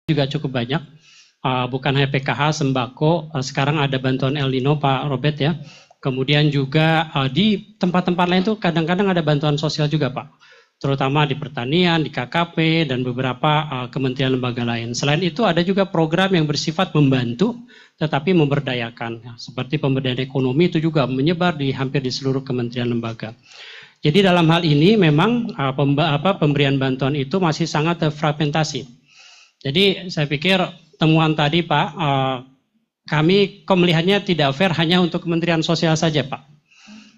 juga cukup banyak, bukan hanya PKH, sembako, sekarang ada bantuan El Nino Pak Robert ya. Kemudian juga di tempat-tempat lain itu kadang-kadang ada bantuan sosial juga Pak, terutama di pertanian, di KKP, dan beberapa kementerian lembaga lain. Selain itu ada juga program yang bersifat membantu tetapi memberdayakan, ya. Seperti pemberdayaan ekonomi itu juga menyebar di hampir di seluruh kementerian lembaga. Jadi dalam hal ini memang pemberian bantuan itu masih sangat terfragmentasi. Jadi saya pikir temuan tadi Pak, kami kok melihatnya tidak fair hanya untuk Kementerian Sosial saja Pak.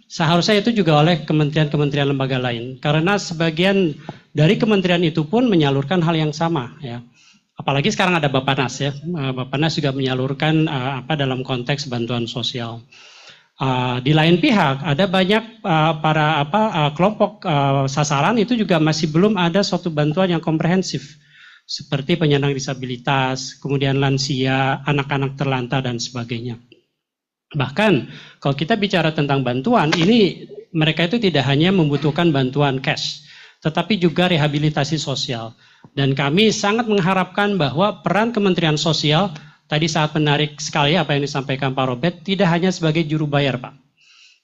Seharusnya itu juga oleh kementerian-kementerian lembaga lain. Karena sebagian dari kementerian itu pun menyalurkan hal yang sama ya. Apalagi sekarang ada Bappenas ya. Bappenas juga menyalurkan dalam konteks bantuan sosial. Di lain pihak ada banyak kelompok sasaran itu juga masih belum ada suatu bantuan yang komprehensif. Seperti penyandang disabilitas, kemudian lansia, anak-anak terlantar, dan sebagainya. Bahkan kalau kita bicara tentang bantuan, ini mereka itu tidak hanya membutuhkan bantuan cash, tetapi juga rehabilitasi sosial. Dan kami sangat mengharapkan bahwa peran Kementerian Sosial, tadi sangat menarik sekali apa yang disampaikan Pak Robert, tidak hanya sebagai juru bayar Pak.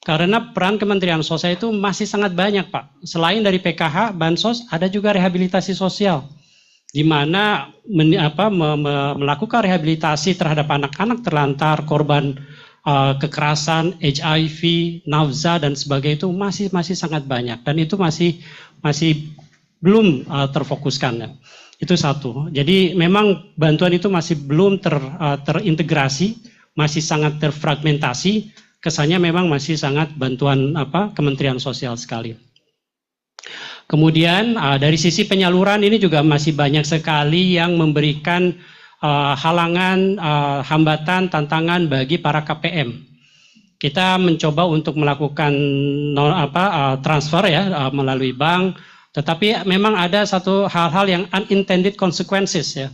Karena peran Kementerian Sosial itu masih sangat banyak Pak. Selain dari PKH, Bansos, ada juga rehabilitasi sosial, di mana melakukan rehabilitasi terhadap anak-anak terlantar, korban kekerasan, HIV, nafza, dan sebagainya itu masih sangat banyak, dan itu masih belum terfokuskan ya. Itu satu. Jadi memang bantuan itu masih belum terintegrasi, masih sangat terfragmentasi. Kesannya memang masih sangat bantuan Kementerian Sosial sekali. Kemudian dari sisi penyaluran ini juga masih banyak sekali yang memberikan halangan, hambatan, tantangan bagi para KPM. Kita mencoba untuk melakukan transfer ya melalui bank, tetapi memang ada satu hal-hal yang unintended consequences ya.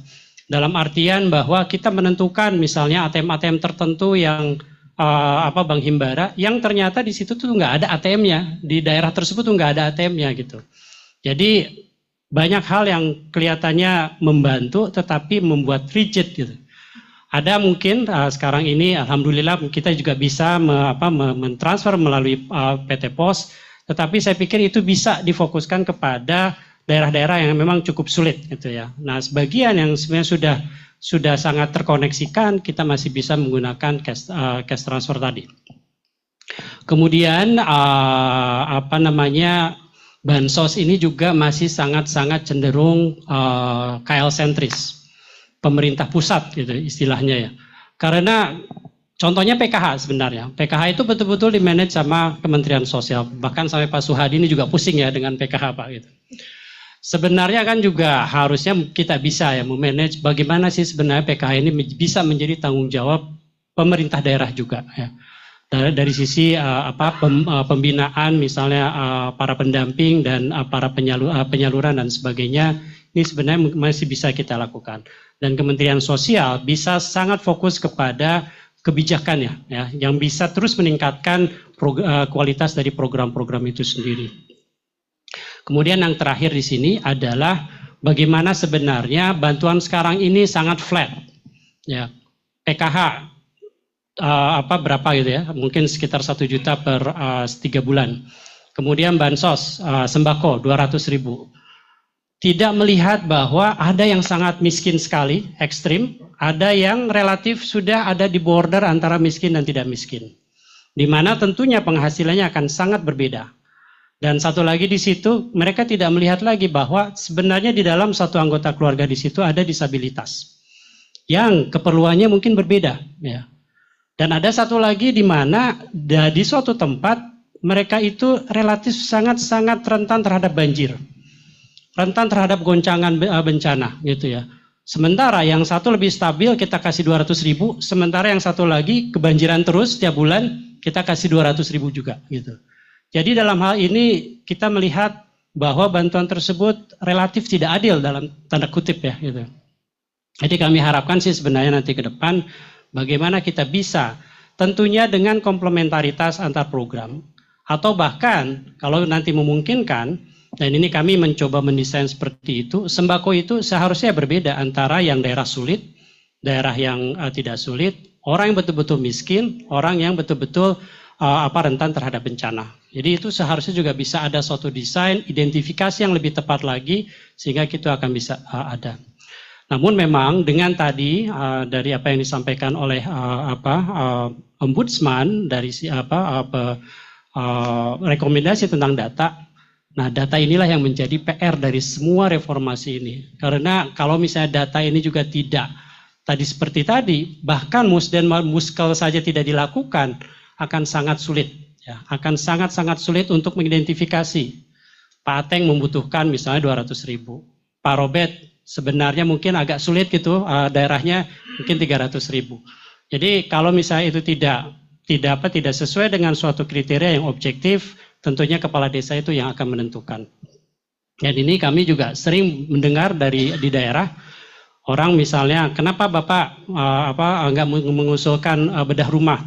Dalam artian bahwa kita menentukan misalnya ATM-ATM tertentu yang Bank Himbara, yang ternyata di situ tuh nggak ada ATM-nya, di daerah tersebut tuh nggak ada ATM-nya gitu. Jadi banyak hal yang kelihatannya membantu tetapi membuat rigid gitu. Ada mungkin sekarang ini alhamdulillah kita juga bisa mentransfer melalui PT Pos, tetapi saya pikir itu bisa difokuskan kepada daerah-daerah yang memang cukup sulit gitu ya. Nah, sebagian yang sebenarnya sudah sangat terkoneksikan, kita masih bisa menggunakan cash transfer tadi. Kemudian Bansos ini juga masih sangat-sangat cenderung KL sentris, pemerintah pusat gitu istilahnya ya. Karena contohnya PKH sebenarnya, PKH itu betul-betul dimanage sama Kementerian Sosial, bahkan sampai Pak Suhadi ini juga pusing ya dengan PKH Pak gitu. Sebenarnya kan juga harusnya kita bisa ya memanage bagaimana sih sebenarnya PKH ini bisa menjadi tanggung jawab pemerintah daerah juga ya. Dari sisi pembinaan misalnya para pendamping dan para penyaluran dan sebagainya, ini sebenarnya masih bisa kita lakukan. Dan Kementerian Sosial bisa sangat fokus kepada kebijakan ya, yang bisa terus meningkatkan kualitas dari program-program itu sendiri. Kemudian yang terakhir di sini adalah bagaimana sebenarnya bantuan sekarang ini sangat flat ya. PKH berapa gitu ya, mungkin sekitar 1 juta per 3 bulan. Kemudian bansos sembako 200.000. Tidak melihat bahwa ada yang sangat miskin sekali, ekstrim, ada yang relatif sudah ada di border antara miskin dan tidak miskin, di mana tentunya penghasilannya akan sangat berbeda. Dan satu lagi di situ mereka tidak melihat lagi bahwa sebenarnya di dalam satu anggota keluarga di situ ada disabilitas yang keperluannya mungkin berbeda ya. Dan ada satu lagi di mana di suatu tempat mereka itu relatif sangat-sangat rentan terhadap banjir, rentan terhadap goncangan bencana gitu ya. Sementara yang satu lebih stabil kita kasih 200.000, sementara yang satu lagi kebanjiran terus setiap bulan kita kasih 200.000 juga gitu. Jadi dalam hal ini kita melihat bahwa bantuan tersebut relatif tidak adil dalam tanda kutip ya gitu. Jadi kami harapkan sih sebenarnya nanti ke depan bagaimana kita bisa tentunya dengan komplementaritas antar program, atau bahkan kalau nanti memungkinkan Dan ini kami mencoba mendesain seperti itu. Sembako itu seharusnya berbeda antara yang daerah sulit, daerah yang tidak sulit, orang yang betul-betul miskin, orang yang betul-betul rentan terhadap bencana. Jadi itu seharusnya juga bisa ada suatu desain, identifikasi yang lebih tepat lagi, sehingga itu akan bisa ada. Namun memang dengan tadi dari apa yang disampaikan oleh Ombudsman dari rekomendasi tentang data. Nah, data inilah yang menjadi PR dari semua reformasi ini. Karena kalau misalnya data ini juga tidak tadi seperti tadi, bahkan musden muskel saja tidak dilakukan, akan sangat sulit. Ya, akan sangat-sangat sulit untuk mengidentifikasi. Pak Ateng membutuhkan misalnya 200.000. Pak Robert sebenarnya mungkin agak sulit gitu, daerahnya mungkin 300.000. Jadi kalau misalnya itu tidak sesuai dengan suatu kriteria yang objektif, tentunya kepala desa itu yang akan menentukan. Dan ini kami juga sering mendengar di daerah orang misalnya, kenapa Bapak enggak mengusulkan bedah rumah?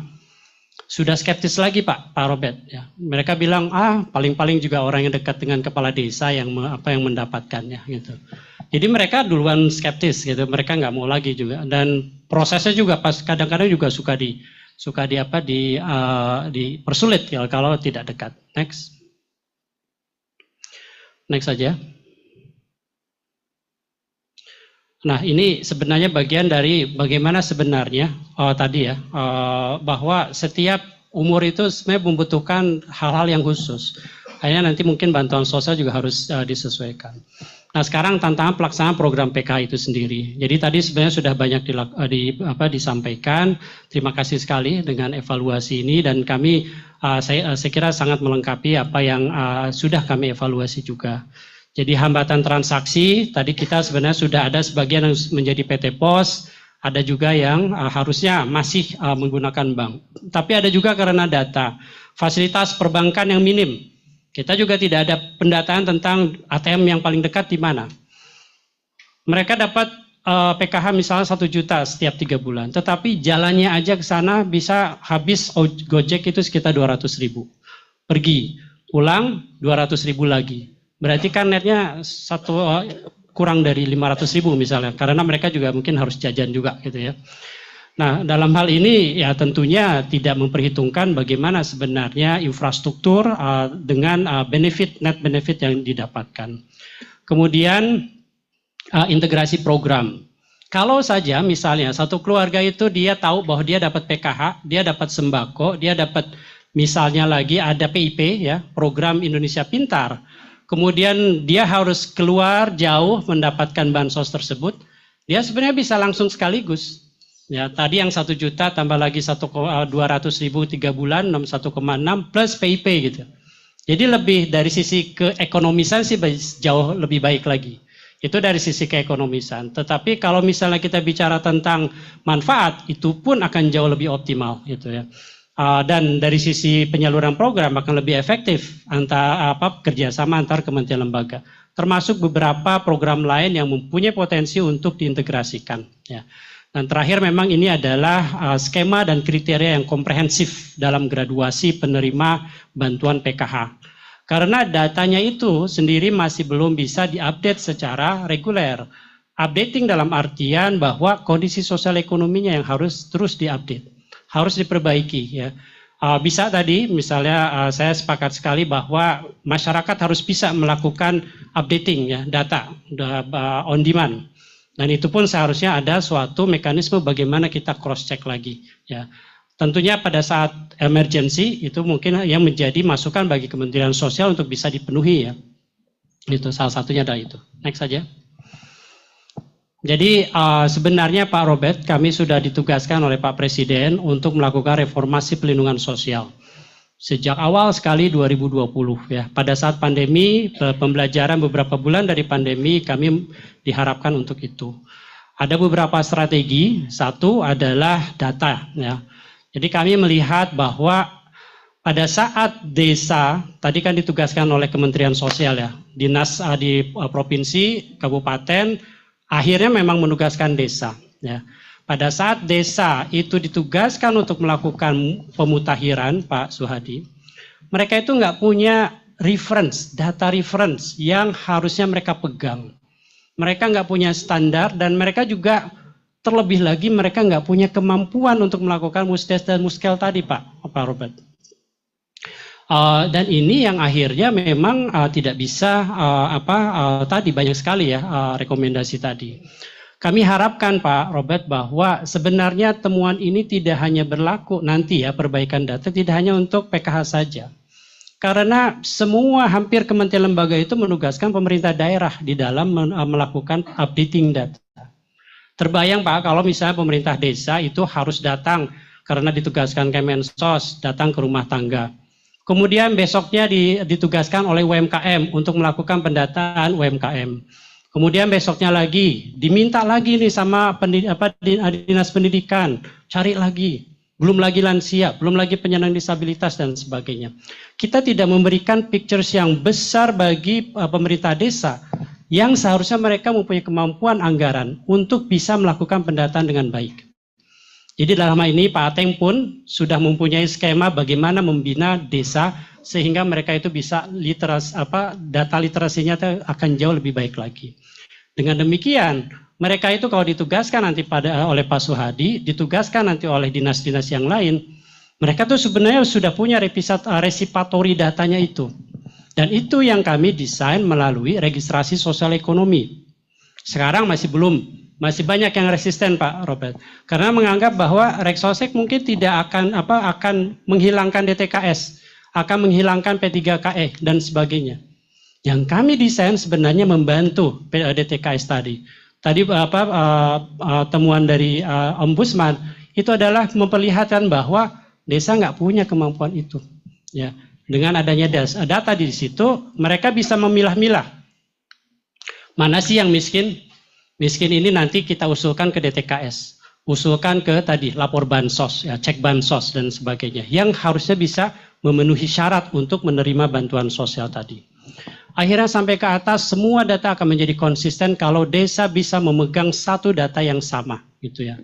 Sudah skeptis lagi Pak Robert. Ya. Mereka bilang paling-paling juga orang yang dekat dengan kepala desa yang mendapatkannya gitu. Jadi mereka duluan skeptis gitu, mereka nggak mau lagi juga. Dan prosesnya juga kadang-kadang juga suka dipersulit ya, kalau tidak dekat. Next saja. Nah ini sebenarnya bagian dari bagaimana sebenarnya bahwa setiap umur itu sebenarnya membutuhkan hal-hal yang khusus. Akhirnya nanti mungkin bantuan sosial juga harus disesuaikan. Nah sekarang tantangan pelaksanaan program PKH itu sendiri. Jadi tadi sebenarnya sudah banyak disampaikan. Terima kasih sekali dengan evaluasi ini dan kami saya kira sangat melengkapi apa yang sudah kami evaluasi juga. Jadi hambatan transaksi, tadi kita sebenarnya sudah ada sebagian yang menjadi PT POS, ada juga yang harusnya masih menggunakan bank. Tapi ada juga karena data, fasilitas perbankan yang minim. Kita juga tidak ada pendataan tentang ATM yang paling dekat di mana. Mereka dapat PKH misalnya 1 juta setiap 3 bulan, tetapi jalannya aja ke sana bisa habis Gojek itu sekitar 200.000. Pergi, pulang 200.000 lagi. Berarti kan netnya kurang dari 500.000 misalnya, karena mereka juga mungkin harus jajan juga gitu ya. Nah dalam hal ini ya tentunya tidak memperhitungkan bagaimana sebenarnya infrastruktur dengan net benefit yang didapatkan. Kemudian integrasi program. Kalau saja misalnya satu keluarga itu dia tahu bahwa dia dapat PKH, dia dapat sembako, dia dapat misalnya lagi ada PIP ya, program Indonesia Pintar. Kemudian dia harus keluar jauh mendapatkan bansos tersebut, dia sebenarnya bisa langsung sekaligus. Ya, tadi yang 1 juta tambah lagi 200.000 3 bulan 1,6 plus PIP gitu. Jadi lebih dari sisi keekonomisan sih jauh lebih baik lagi. Itu dari sisi keekonomisan. Tetapi kalau misalnya kita bicara tentang manfaat, itu pun akan jauh lebih optimal gitu ya. Dan dari sisi penyaluran program akan lebih efektif kerjasama antar kementerian lembaga, termasuk beberapa program lain yang mempunyai potensi untuk diintegrasikan. Ya. Dan terakhir memang ini adalah skema dan kriteria yang komprehensif dalam graduasi penerima bantuan PKH. Karena datanya itu sendiri masih belum bisa diupdate secara reguler. Updating dalam artian bahwa kondisi sosial ekonominya yang harus terus diupdate. Harus diperbaiki ya. Bisa tadi misalnya saya sepakat sekali bahwa masyarakat harus bisa melakukan updating ya data on demand. Dan itu pun seharusnya ada suatu mekanisme bagaimana kita cross check lagi ya. Tentunya pada saat emergency itu mungkin yang menjadi masukan bagi Kementerian Sosial untuk bisa dipenuhi ya. Itu salah satunya adalah itu. Next saja. Jadi sebenarnya Pak Robert, kami sudah ditugaskan oleh Pak Presiden untuk melakukan reformasi pelindungan sosial. Sejak awal sekali 2020 ya. Pada saat pandemi, pembelajaran beberapa bulan dari pandemi kami diharapkan untuk itu. Ada beberapa strategi, satu adalah data ya. Jadi kami melihat bahwa pada saat desa, tadi kan ditugaskan oleh Kementerian Sosial ya, dinas di provinsi, kabupaten, akhirnya memang menugaskan desa. Ya. Pada saat desa itu ditugaskan untuk melakukan pemutakhiran, Pak Suhadi, mereka itu nggak punya data reference yang harusnya mereka pegang. Mereka nggak punya standar dan mereka juga terlebih lagi mereka nggak punya kemampuan untuk melakukan musdes dan muskel tadi Pak Robert. Dan ini yang akhirnya memang tidak bisa tadi banyak sekali ya rekomendasi tadi. Kami harapkan Pak Robert bahwa sebenarnya temuan ini tidak hanya berlaku nanti ya perbaikan data tidak hanya untuk PKH saja. Karena semua hampir kementerian lembaga itu menugaskan pemerintah daerah di dalam melakukan updating data. Terbayang Pak kalau misalnya pemerintah desa itu harus datang karena ditugaskan Kemensos datang ke rumah tangga. Kemudian besoknya ditugaskan oleh UMKM untuk melakukan pendataan UMKM. Kemudian besoknya lagi, diminta lagi nih sama dinas pendidikan, cari lagi. Belum lagi lansia, belum lagi penyandang disabilitas dan sebagainya. Kita tidak memberikan pictures yang besar bagi pemerintah desa, yang seharusnya mereka mempunyai kemampuan anggaran untuk bisa melakukan pendataan dengan baik. Jadi dalam hal ini Pak Ateng pun sudah mempunyai skema bagaimana membina desa, sehingga mereka itu bisa data literasinya akan jauh lebih baik lagi. Dengan demikian, mereka itu kalau ditugaskan nanti oleh Pak Suhadi, ditugaskan nanti oleh dinas-dinas yang lain, mereka tuh sebenarnya sudah punya resipatori datanya itu. Dan itu yang kami desain melalui registrasi sosial ekonomi. Sekarang masih banyak yang resisten Pak Robert, karena menganggap bahwa Reksosek mungkin tidak akan menghilangkan DTKS, akan menghilangkan P3KE dan sebagainya. Yang kami desain sebenarnya membantu DTKS tadi. Tadi temuan dari Ombudsman itu adalah memperlihatkan bahwa desa nggak punya kemampuan itu. Ya, dengan adanya data di situ, mereka bisa memilah-milah mana sih yang miskin. Miskin ini nanti kita usulkan ke DTKS, usulkan ke tadi lapor bansos, ya, cek bansos dan sebagainya, yang harusnya bisa memenuhi syarat untuk menerima bantuan sosial tadi. Akhirnya sampai ke atas semua data akan menjadi konsisten kalau desa bisa memegang satu data yang sama, gitu ya.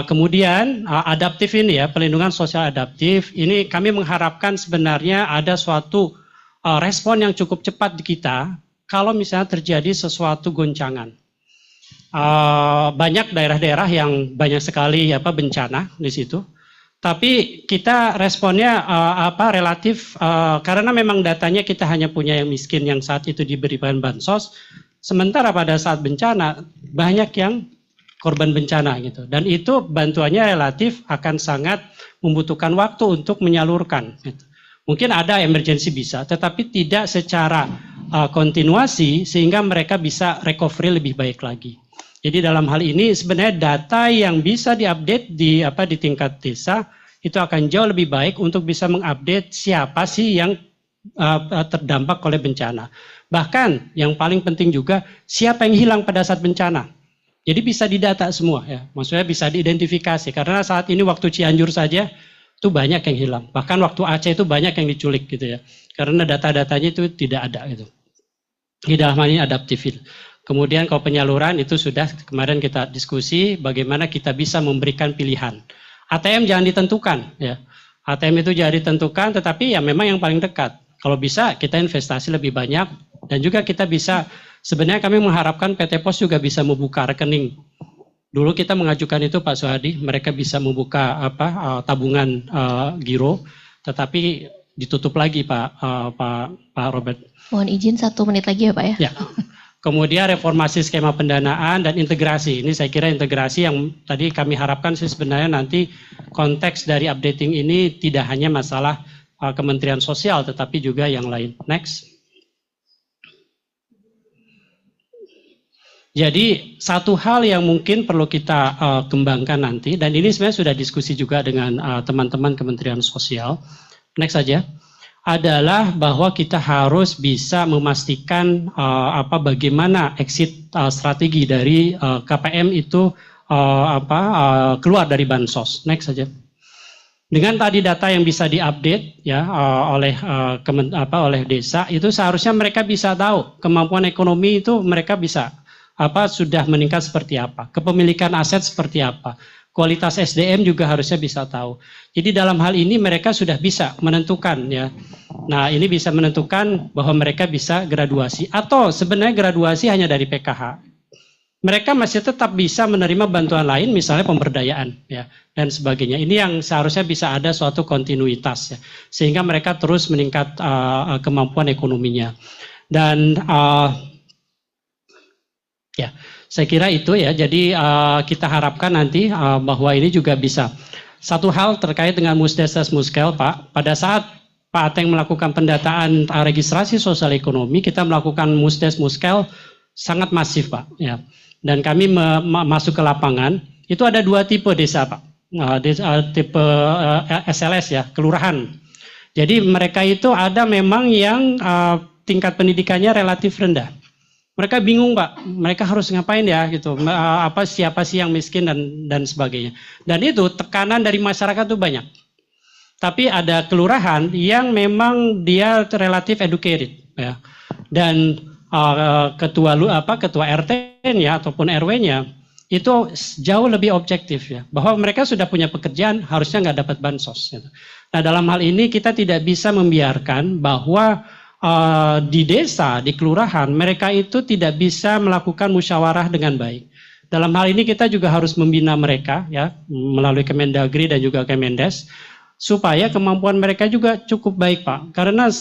Kemudian adaptif ini ya, pelindungan sosial adaptif ini kami mengharapkan sebenarnya ada suatu respon yang cukup cepat di kita kalau misalnya terjadi sesuatu goncangan. Banyak daerah-daerah yang banyak sekali bencana di situ. Tapi kita responnya relatif karena memang datanya kita hanya punya yang miskin yang saat itu diberikan bansos, sementara pada saat bencana banyak yang korban bencana gitu. Dan itu bantuannya relatif akan sangat membutuhkan waktu untuk menyalurkan. Gitu. Mungkin ada emergency bisa, tetapi tidak secara kontinuasi sehingga mereka bisa recovery lebih baik lagi. Jadi dalam hal ini sebenarnya data yang bisa diupdate di tingkat desa itu akan jauh lebih baik untuk bisa mengupdate siapa sih yang terdampak oleh bencana. Bahkan yang paling penting juga siapa yang hilang pada saat bencana. Jadi bisa didata semua ya, maksudnya bisa diidentifikasi karena saat ini waktu Cianjur saja itu banyak yang hilang. Bahkan waktu Aceh itu banyak yang diculik gitu ya. Karena data-datanya itu tidak ada gitu. Di dalam hal ini adaptif. Kemudian kalau penyaluran itu sudah kemarin kita diskusi bagaimana kita bisa memberikan pilihan. ATM jangan ditentukan ya. ATM itu jangan ditentukan tetapi ya memang yang paling dekat. Kalau bisa kita investasi lebih banyak dan juga kita bisa sebenarnya kami mengharapkan PT Pos juga bisa membuka rekening. Dulu kita mengajukan itu Pak Suhadi, mereka bisa membuka tabungan giro tetapi ditutup lagi Pak Robert. Mohon izin 1 menit lagi ya Pak ya. Ya. Kemudian reformasi skema pendanaan dan integrasi. Ini saya kira integrasi yang tadi kami harapkan sih sebenarnya nanti konteks dari updating ini tidak hanya masalah Kementerian Sosial tetapi juga yang lain. Next. Jadi satu hal yang mungkin perlu kita kembangkan nanti dan ini sebenarnya sudah diskusi juga dengan teman-teman Kementerian Sosial. Next saja. Adalah bahwa kita harus bisa memastikan bagaimana exit strategi dari KPM itu keluar dari bansos. Next saja. Dengan tadi data yang bisa diupdate ya oleh desa itu seharusnya mereka bisa tahu kemampuan ekonomi itu mereka bisa sudah meningkat seperti apa, kepemilikan aset seperti apa, Kualitas SDM juga harusnya bisa tahu. Jadi dalam hal ini mereka sudah bisa menentukan ya. Nah, ini bisa menentukan bahwa mereka bisa graduasi atau sebenarnya graduasi hanya dari PKH. Mereka masih tetap bisa menerima bantuan lain, misalnya pemberdayaan ya dan sebagainya. Ini yang seharusnya bisa ada suatu kontinuitas ya, sehingga mereka terus meningkat kemampuan ekonominya. Dan ya, saya kira itu ya. Jadi kita harapkan nanti bahwa ini juga bisa. Satu hal terkait dengan Musdesdas Muskel, Pak. Pada saat Pak Ateng melakukan pendataan registrasi sosial ekonomi, kita melakukan Musdes Muskel sangat masif, Pak. Ya. Dan kami masuk ke lapangan. Itu ada 2 tipe desa, Pak. Tipe SLS ya, kelurahan. Jadi mereka itu ada memang yang tingkat pendidikannya relatif rendah. Mereka bingung, Pak. Mereka harus ngapain ya gitu. Siapa sih yang miskin dan sebagainya. Dan itu tekanan dari masyarakat tuh banyak. Tapi ada kelurahan yang memang dia relatif educated ya. Dan ketua RT-nya ataupun RW-nya itu jauh lebih objektif ya. Bahwa mereka sudah punya pekerjaan, harusnya nggak dapat bansos gitu. Nah, dalam hal ini kita tidak bisa membiarkan bahwa di desa, di kelurahan, mereka itu tidak bisa melakukan musyawarah dengan baik. Dalam hal ini kita juga harus membina mereka ya melalui Kemendagri dan juga Kemendes supaya kemampuan mereka juga cukup baik, Pak. Karena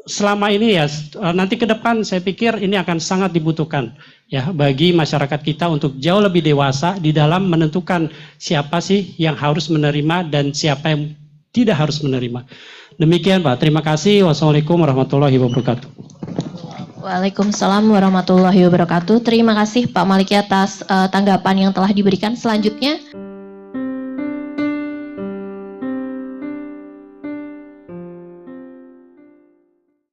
selama ini ya nanti ke depan saya pikir ini akan sangat dibutuhkan ya bagi masyarakat kita untuk jauh lebih dewasa di dalam menentukan siapa sih yang harus menerima dan siapa yang tidak harus menerima. Demikian, Pak. Terima kasih. Wassalamualaikum warahmatullahi wabarakatuh. Waalaikumsalam warahmatullahi wabarakatuh. Terima kasih Pak Maliki atas tanggapan yang telah diberikan. Selanjutnya